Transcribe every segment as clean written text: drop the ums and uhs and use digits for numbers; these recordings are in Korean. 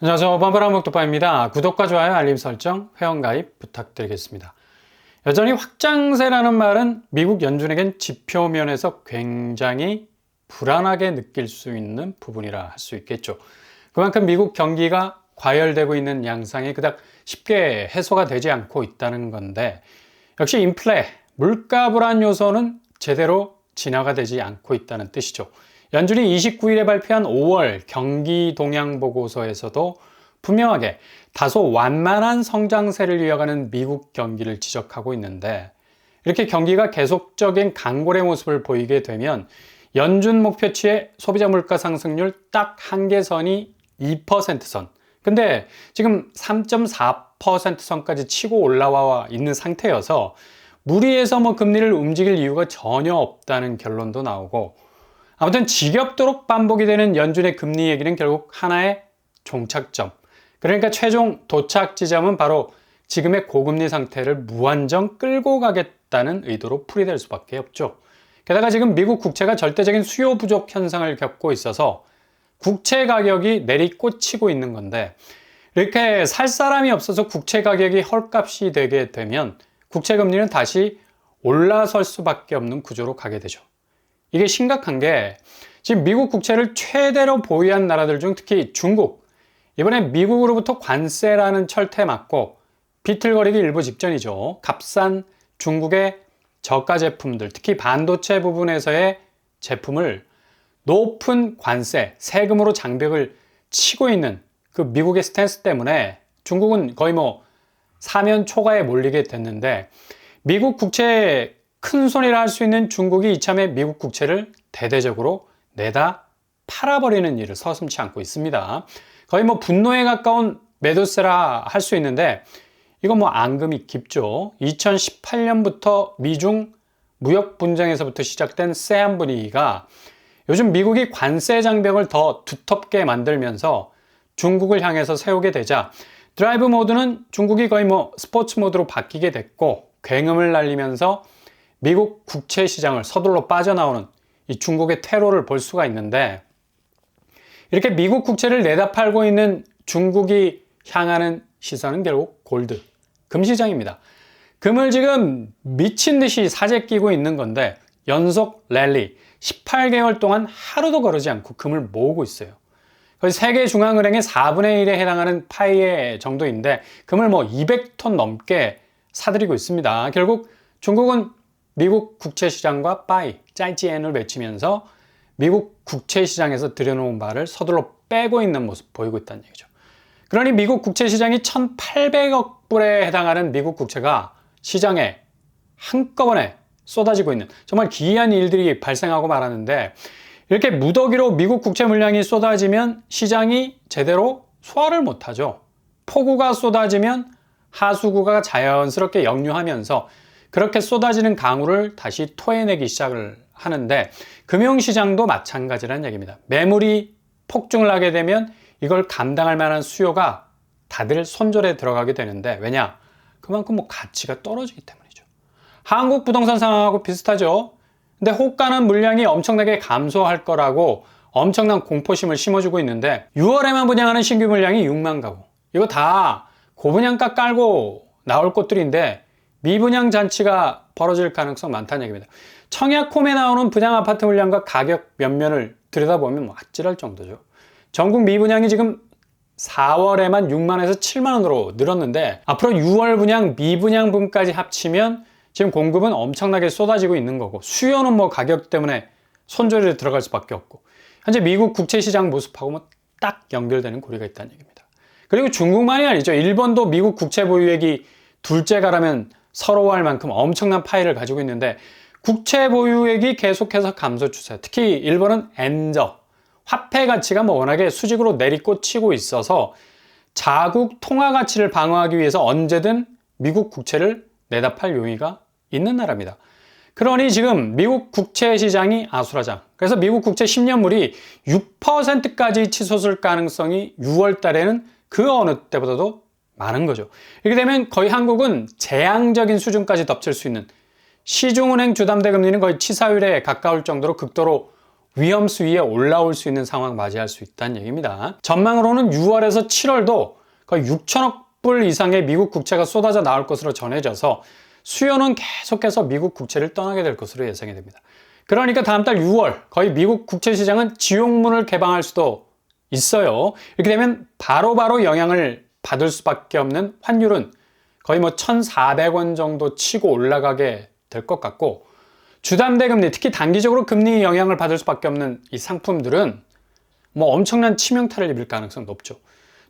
안녕하세요. 뻔뻔한목도파입니다. 구독과 좋아요, 알림 설정, 회원가입 부탁드리겠습니다. 여전히 확장세라는 말은 미국 연준에겐 지표면에서 굉장히 불안하게 느낄 수 있는 부분이라 할 수 있겠죠. 그만큼 미국 경기가 과열되고 있는 양상이 그닥 쉽게 해소가 되지 않고 있다는 건데, 역시 인플레, 물가 불안 요소는 제대로 진화가 되지 않고 있다는 뜻이죠. 연준이 29일에 발표한 5월 경기 동향 보고서에서도 분명하게 다소 완만한 성장세를 이어가는 미국 경기를 지적하고 있는데, 이렇게 경기가 계속적인 강골의 모습을 보이게 되면 연준 목표치의 소비자 물가 상승률 딱 한계선이 2%선. 근데 지금 3.4%선까지 치고 올라와 있는 상태여서 무리해서 금리를 움직일 이유가 전혀 없다는 결론도 나오고, 아무튼 지겹도록 반복이 되는 연준의 금리 얘기는 결국 하나의 종착점, 그러니까 최종 도착 지점은 바로 지금의 고금리 상태를 무한정 끌고 가겠다는 의도로 풀이될 수밖에 없죠. 게다가 지금 미국 국채가 절대적인 수요 부족 현상을 겪고 있어서 국채 가격이 내리꽂히고 있는 건데, 이렇게 살 사람이 없어서 국채 가격이 헐값이 되게 되면 국채 금리는 다시 올라설 수밖에 없는 구조로 가게 되죠. 이게 심각한 게 지금 미국 국채를 최대로 보유한 나라들 중 특히 중국, 이번에 미국으로부터 관세라는 철퇴 맞고 비틀거리기 일보 직전이죠. 값싼 중국의 저가 제품들, 특히 반도체 부분에서의 제품을 높은 관세, 세금으로 장벽을 치고 있는 그 미국의 스탠스 때문에 중국은 거의 사면 초과에 몰리게 됐는데, 미국 국채에 큰 손이라 할 수 있는 중국이 이참에 미국 국채를 대대적으로 내다 팔아버리는 일을 서슴지 않고 있습니다. 거의 분노에 가까운 매도세라 할 수 있는데, 이거 앙금이 깊죠. 2018년부터 미중 무역 분쟁에서부터 시작된 쎄한 분위기가 요즘 미국이 관세 장벽을 더 두텁게 만들면서 중국을 향해서 세우게 되자 드라이브 모드는 중국이 거의 스포츠 모드로 바뀌게 됐고, 굉음을 날리면서 미국 국채 시장을 서둘러 빠져나오는 이 중국의 퇴로를 볼 수가 있는데, 이렇게 미국 국채를 내다 팔고 있는 중국이 향하는 시선은 결국 골드, 금 시장입니다. 금을 지금 미친 듯이 사재 끼고 있는 건데, 연속 랠리 18개월 동안 하루도 거르지 않고 금을 모으고 있어요. 거의 세계 중앙은행의 4분의 1에 해당하는 파이의 정도인데, 금을 200톤 넘게 사들이고 있습니다. 결국 중국은 미국 국채 시장과 빠이, 짜이지엔을 외치면서 미국 국채 시장에서 들여놓은 바를 서둘러 빼고 있는 모습 보이고 있다는 얘기죠. 그러니 미국 국채 시장이 1,800억 불에 해당하는 미국 국채가 시장에 한꺼번에 쏟아지고 있는 정말 기이한 일들이 발생하고 말하는데, 이렇게 무더기로 미국 국채 물량이 쏟아지면 시장이 제대로 소화를 못하죠. 폭우가 쏟아지면 하수구가 자연스럽게 역류하면서 그렇게 쏟아지는 강우를 다시 토해내기 시작을 하는데, 금융시장도 마찬가지라는 얘기입니다. 매물이 폭증을 하게 되면 이걸 감당할 만한 수요가 다들 손절에 들어가게 되는데, 왜냐? 그만큼 가치가 떨어지기 때문이죠. 한국 부동산 상황하고 비슷하죠. 근데 호가는 물량이 엄청나게 감소할 거라고 엄청난 공포심을 심어주고 있는데, 6월에만 분양하는 신규 물량이 6만 가구. 이거 다 고분양가 깔고 나올 곳들인데 미분양 잔치가 벌어질 가능성 많다는 얘기입니다. 청약홈에 나오는 분양 아파트 물량과 가격 면면을 들여다보면 아찔할 정도죠. 전국 미분양이 지금 4월에만 6만에서 7만원으로 늘었는데, 앞으로 6월 분양, 미분양 분까지 합치면 지금 공급은 엄청나게 쏟아지고 있는 거고, 수요는 가격 때문에 손절에 들어갈 수밖에 없고, 현재 미국 국채 시장 모습하고 딱 연결되는 고리가 있다는 얘기입니다. 그리고 중국만이 아니죠. 일본도 미국 국채 보유액이 둘째가라면 서러워할 만큼 엄청난 파이를 가지고 있는데, 국채 보유액이 계속해서 감소 추세, 특히 일본은 엔저, 화폐 가치가 워낙에 수직으로 내리꽂히고 있어서 자국 통화 가치를 방어하기 위해서 언제든 미국 국채를 내다 팔 용의가 있는 나라입니다. 그러니 지금 미국 국채 시장이 아수라장. 그래서 미국 국채 10년물이 6%까지 치솟을 가능성이 6월 달에는 그 어느 때보다도 많은 거죠. 이렇게 되면 거의 한국은 재앙적인 수준까지 덮칠 수 있는, 시중은행 주담대 금리는 거의 치사율에 가까울 정도로 극도로 위험 수위에 올라올 수 있는 상황 맞이할 수 있다는 얘기입니다. 전망으로는 6월에서 7월도 거의 6천억 불 이상의 미국 국채가 쏟아져 나올 것으로 전해져서 수요는 계속해서 미국 국채를 떠나게 될 것으로 예상이 됩니다. 그러니까 다음 달 6월 거의 미국 국채 시장은 지옥문을 개방할 수도 있어요. 이렇게 되면 바로바로 영향을 받을 수밖에 없는 환율은 거의 1,400원 정도 치고 올라가게 될 것 같고, 주담대 금리, 특히 단기적으로 금리 영향을 받을 수밖에 없는 이 상품들은 엄청난 치명타를 입을 가능성이 높죠.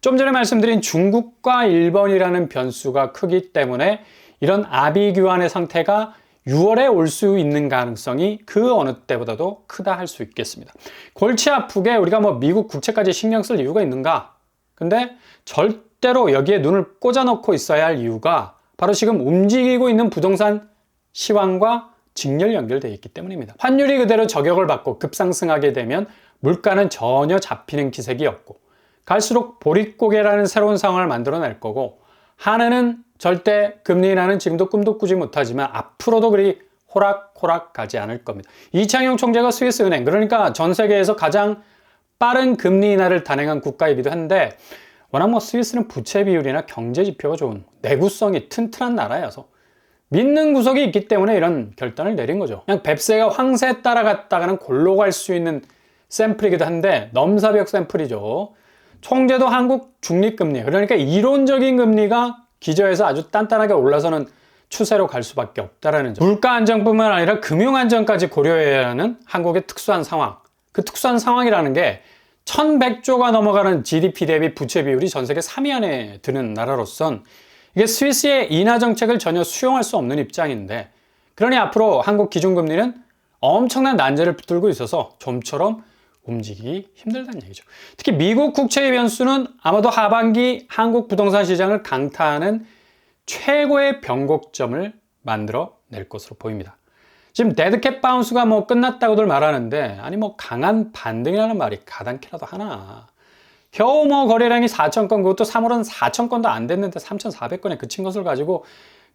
좀 전에 말씀드린 중국과 일본이라는 변수가 크기 때문에 이런 아비규환의 상태가 6월에 올 수 있는 가능성이 그 어느 때보다도 크다 할 수 있겠습니다. 골치 아프게 우리가 미국 국채까지 신경 쓸 이유가 있는가? 근데 절대로 여기에 눈을 꽂아놓고 있어야 할 이유가 바로 지금 움직이고 있는 부동산 시황과 직렬 연결되어 있기 때문입니다. 환율이 그대로 저격을 받고 급상승하게 되면 물가는 전혀 잡히는 기색이 없고, 갈수록 보릿고개라는 새로운 상황을 만들어낼 거고, 하늘은 절대 금리 인하는 지금도 꿈도 꾸지 못하지만 앞으로도 그리 호락호락 가지 않을 겁니다. 이창용 총재가 스위스 은행, 그러니까 전 세계에서 가장 빠른 금리 인하를 단행한 국가이기도 한데, 워낙 스위스는 부채 비율이나 경제 지표가 좋은 내구성이 튼튼한 나라여서 믿는 구석이 있기 때문에 이런 결단을 내린 거죠. 그냥 뱁새가 황새 따라갔다가는 골로 갈 수 있는 샘플이기도 한데 넘사벽 샘플이죠. 총재도 한국 중립금리, 그러니까 이론적인 금리가 기저에서 아주 단단하게 올라서는 추세로 갈 수밖에 없다라는 점. 물가 안정뿐만 아니라 금융 안정까지 고려해야 하는 한국의 특수한 상황. 그 특수한 상황이라는 게 1100조가 넘어가는 GDP 대비 부채 비율이 전 세계 3위 안에 드는 나라로선 이게 스위스의 인하 정책을 전혀 수용할 수 없는 입장인데, 그러니 앞으로 한국 기준금리는 엄청난 난제를 붙들고 있어서 좀처럼 움직이기 힘들다는 얘기죠. 특히 미국 국채의 변수는 아마도 하반기 한국 부동산 시장을 강타하는 최고의 변곡점을 만들어 낼 것으로 보입니다. 지금 데드캣 바운스가 끝났다고들 말하는데, 아니 강한 반등이라는 말이 가당키라도 하나. 겨우 거래량이 4,000건, 그것도 3월은 4,000건도 안 됐는데 3,400건에 그친 것을 가지고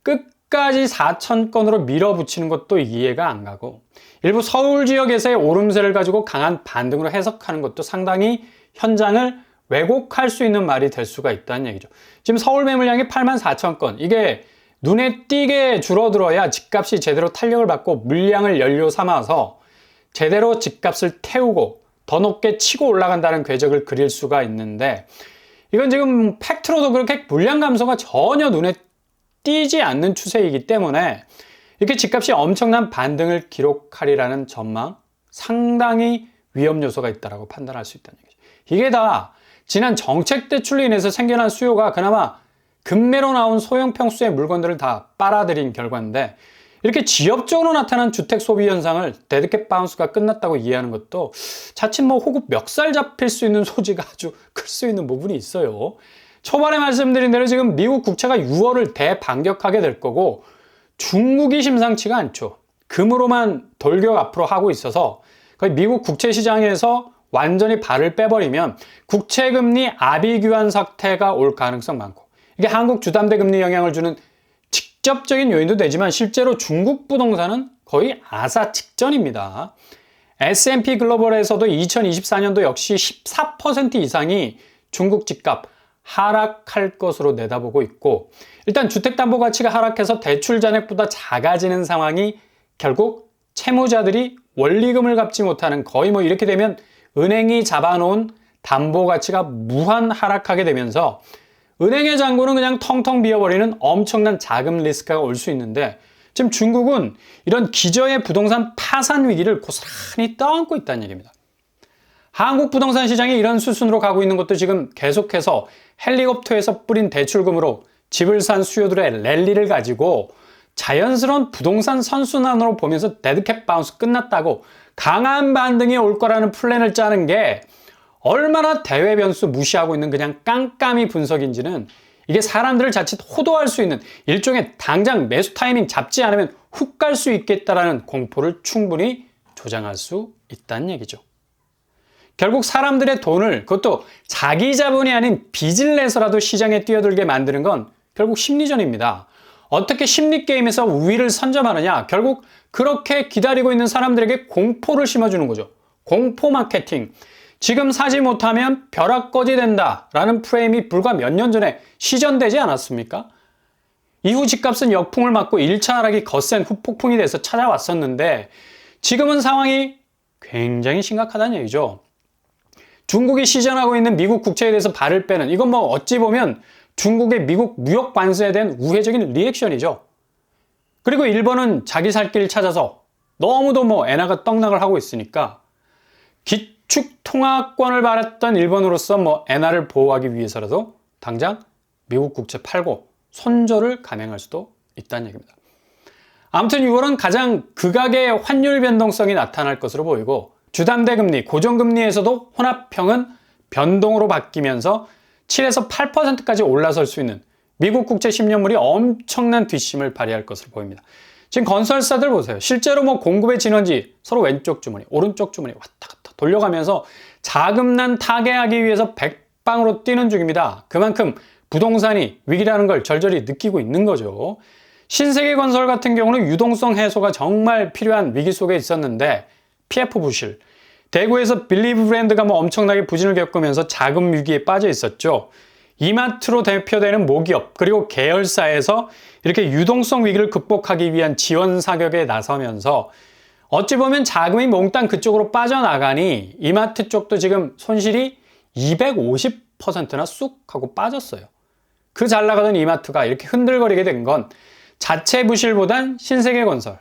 끝까지 4,000건으로 밀어붙이는 것도 이해가 안 가고, 일부 서울 지역에서의 오름세를 가지고 강한 반등으로 해석하는 것도 상당히 현장을 왜곡할 수 있는 말이 될 수가 있다는 얘기죠. 지금 서울 매물량이 84,000건, 이게 눈에 띄게 줄어들어야 집값이 제대로 탄력을 받고 물량을 연료 삼아서 제대로 집값을 태우고 더 높게 치고 올라간다는 궤적을 그릴 수가 있는데, 이건 지금 팩트로도 그렇게 물량 감소가 전혀 눈에 띄지 않는 추세이기 때문에 이렇게 집값이 엄청난 반등을 기록하리라는 전망, 상당히 위험 요소가 있다고 판단할 수 있다는 얘기죠. 이게 다 지난 정책 대출로 인해서 생겨난 수요가 그나마 급매로 나온 소형 평수의 물건들을 다 빨아들인 결과인데, 이렇게 지엽적으로 나타난 주택 소비 현상을 데드캣 바운스가 끝났다고 이해하는 것도 자칫 호구 멱살 잡힐 수 있는 소지가 아주 클 수 있는 부분이 있어요. 초반에 말씀드린 대로 지금 미국 국채가 6월을 대반격하게 될 거고, 중국이 심상치가 않죠. 금으로만 돌격 앞으로 하고 있어서 거의 미국 국채 시장에서 완전히 발을 빼버리면 국채금리 아비규환 사태가 올 가능성 많고, 이게 한국 주담대 금리 영향을 주는 직접적인 요인도 되지만 실제로 중국 부동산은 거의 아사 직전입니다. S&P 글로벌에서도 2024년도 역시 14% 이상이 중국 집값 하락할 것으로 내다보고 있고, 일단 주택담보가치가 하락해서 대출 잔액보다 작아지는 상황이 결국 채무자들이 원리금을 갚지 못하는, 거의 이렇게 되면 은행이 잡아놓은 담보가치가 무한 하락하게 되면서 은행의 잔고는 그냥 텅텅 비어버리는 엄청난 자금 리스크가 올 수 있는데, 지금 중국은 이런 기저의 부동산 파산 위기를 고스란히 떠안고 있다는 얘기입니다. 한국 부동산 시장이 이런 수순으로 가고 있는 것도 지금 계속해서 헬리콥터에서 뿌린 대출금으로 집을 산 수요들의 랠리를 가지고 자연스러운 부동산 선순환으로 보면서 데드캣 바운스 끝났다고 강한 반등이 올 거라는 플랜을 짜는 게 얼마나 대외 변수 무시하고 있는 그냥 깜깜이 분석인지는, 이게 사람들을 자칫 호도할 수 있는 일종의 당장 매수 타이밍 잡지 않으면 훅 갈 수 있겠다라는 공포를 충분히 조장할 수 있다는 얘기죠. 결국 사람들의 돈을, 그것도 자기 자본이 아닌 빚을 내서라도 시장에 뛰어들게 만드는 건 결국 심리전입니다. 어떻게 심리게임에서 우위를 선점하느냐, 결국 그렇게 기다리고 있는 사람들에게 공포를 심어주는 거죠. 공포 마케팅, 지금 사지 못하면 벼락거지 된다라는 프레임이 불과 몇 년 전에 시전되지 않았습니까? 이후 집값은 역풍을 맞고 1차 하락이 거센 후폭풍이 돼서 찾아왔었는데 지금은 상황이 굉장히 심각하다는 얘기죠. 중국이 시전하고 있는 미국 국채에 대해서 발을 빼는, 이건 뭐 어찌 보면 중국의 미국 무역 관세에 대한 우회적인 리액션이죠. 그리고 일본은 자기 살 길 찾아서 너무도 뭐 엔화가 떡락을 하고 있으니까 기축 통화권을 바랐던 일본으로서 뭐 엔화를 보호하기 위해서라도 당장 미국 국채 팔고 손절을 감행할 수도 있다는 얘기입니다. 아무튼 6월은 가장 극악의 환율 변동성이 나타날 것으로 보이고 주담대 금리, 고정금리에서도 혼합형은 변동으로 바뀌면서 7에서 8%까지 올라설 수 있는 미국 국채 10년물이 엄청난 뒷심을 발휘할 것으로 보입니다. 지금 건설사들 보세요. 실제로 뭐 공급의 진원지 서로 왼쪽 주머니, 오른쪽 주머니 왔다 갔다 돌려가면서 자금난 타개하기 위해서 백방으로 뛰는 중입니다. 그만큼 부동산이 위기라는 걸 절절히 느끼고 있는 거죠. 신세계건설 같은 경우는 유동성 해소가 정말 필요한 위기 속에 있었는데 PF 부실, 대구에서 빌리브 브랜드가 뭐 엄청나게 부진을 겪으면서 자금 위기에 빠져 있었죠. 이마트로 대표되는 모기업 그리고 계열사에서 이렇게 유동성 위기를 극복하기 위한 지원 사격에 나서면서 어찌 보면 자금이 몽땅 그쪽으로 빠져나가니 이마트 쪽도 지금 손실이 250%나 쑥 하고 빠졌어요. 그 잘 나가던 이마트가 이렇게 흔들거리게 된 건 자체 부실보단 신세계건설,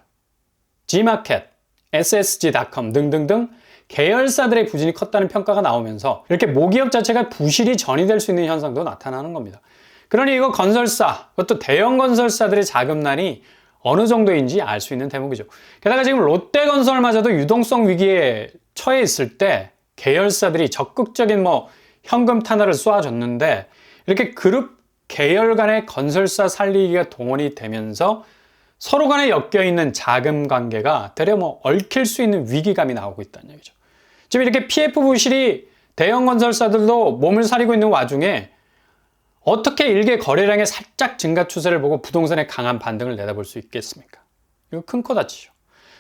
G마켓, SSG.com 등등등 계열사들의 부진이 컸다는 평가가 나오면서 이렇게 모기업 자체가 부실이 전이될 수 있는 현상도 나타나는 겁니다. 그러니 이거 건설사, 그것도 대형 건설사들의 자금난이 어느 정도인지 알 수 있는 대목이죠. 게다가 지금 롯데건설마저도 유동성 위기에 처해 있을 때 계열사들이 적극적인 뭐 현금 탄화를 쏘아줬는데 이렇게 그룹 계열 간의 건설사 살리기가 동원이 되면서 서로 간에 엮여있는 자금 관계가 되려 뭐 얽힐 수 있는 위기감이 나오고 있다는 얘기죠. 지금 이렇게 PF 부실이 대형 건설사들도 몸을 사리고 있는 와중에 어떻게 일개 거래량의 살짝 증가 추세를 보고 부동산의 강한 반등을 내다볼 수 있겠습니까? 이거 큰 코 다치죠.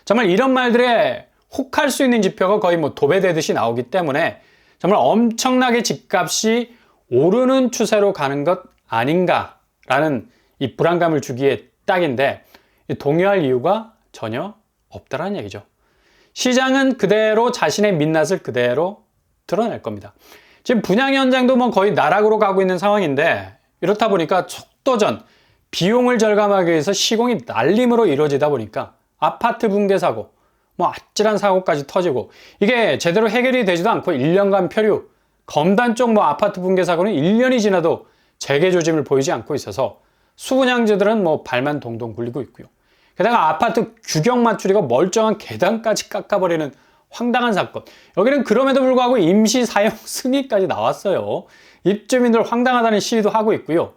정말 이런 말들에 혹할 수 있는 지표가 거의 뭐 도배되듯이 나오기 때문에 정말 엄청나게 집값이 오르는 추세로 가는 것 아닌가라는 이 불안감을 주기에 딱인데 동요할 이유가 전혀 없다라는 얘기죠. 시장은 그대로 자신의 민낯을 그대로 드러낼 겁니다. 지금 분양 현장도 뭐 거의 나락으로 가고 있는 상황인데 이렇다 보니까 속도전, 비용을 절감하기 위해서 시공이 날림으로 이루어지다 보니까 아파트 붕괴 사고, 뭐 아찔한 사고까지 터지고 이게 제대로 해결이 되지도 않고 1년간 표류, 검단 쪽 뭐 아파트 붕괴 사고는 1년이 지나도 재개 조짐을 보이지 않고 있어서 수분양지들은 뭐 발만 동동 굴리고 있고요. 게다가 아파트 규격 맞추리가 멀쩡한 계단까지 깎아버리는 황당한 사건. 여기는 그럼에도 불구하고 임시 사용 승인까지 나왔어요. 입주민들 황당하다는 시위도 하고 있고요.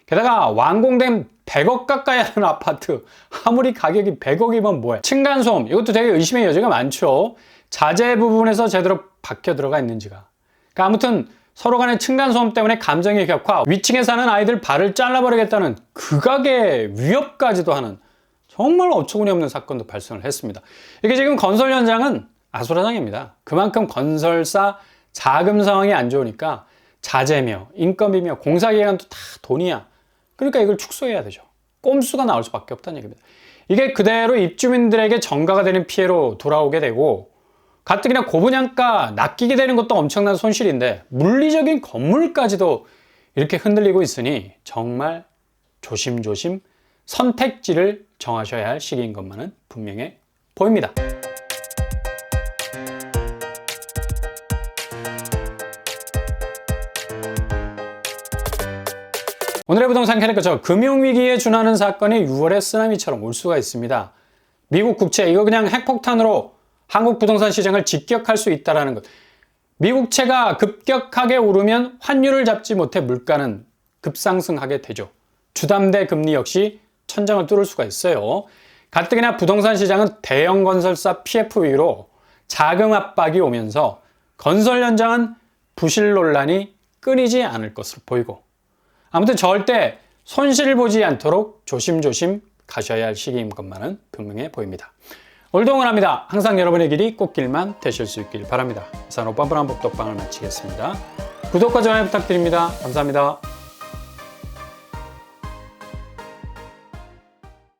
게다가 완공된 100억 가까이 하는 아파트, 아무리 가격이 100억이면 뭐해. 층간소음, 이것도 되게 의심의 여지가 많죠. 자재 부분에서 제대로 박혀 들어가 있는지가. 그러니까 아무튼 서로 간의 층간소음 때문에 감정의 격화, 위층에 사는 아이들 발을 잘라버리겠다는 극악의 위협까지도 하는 정말 어처구니 없는 사건도 발생을 했습니다. 이게 지금 건설 현장은 아수라장입니다. 그만큼 건설사 자금 상황이 안 좋으니까 자재며 인건비며 공사기간도 다 돈이야. 그러니까 이걸 축소해야 되죠. 꼼수가 나올 수밖에 없다는 얘기입니다. 이게 그대로 입주민들에게 전가가 되는 피해로 돌아오게 되고 가뜩이나 고분양가 낚이게 되는 것도 엄청난 손실인데 물리적인 건물까지도 이렇게 흔들리고 있으니 정말 조심조심 선택지를 정하셔야 할 시기인 것만은 분명해 보입니다. 오늘의 부동산 캐릭터죠. 금융위기에 준하는 사건이 6월의 쓰나미처럼 올 수가 있습니다. 미국 국채, 이거 그냥 핵폭탄으로 한국 부동산 시장을 직격할 수 있다는 것. 미국채가 급격하게 오르면 환율을 잡지 못해 물가는 급상승하게 되죠. 주담대 금리 역시 천장을 뚫을 수가 있어요. 가뜩이나 부동산 시장은 대형 건설사 PF 위로 자금 압박이 오면서 건설 현장은 부실 논란이 끊이지 않을 것으로 보이고 아무튼 절대 손실을 보지 않도록 조심조심 가셔야 할 시기인 것만은 분명해 보입니다. 오늘도 응원합니다. 항상 여러분의 길이 꽃길만 되실 수 있길 바랍니다. 이상 오빠브람 복덕방을 마치겠습니다. 구독과 좋아요 부탁드립니다. 감사합니다.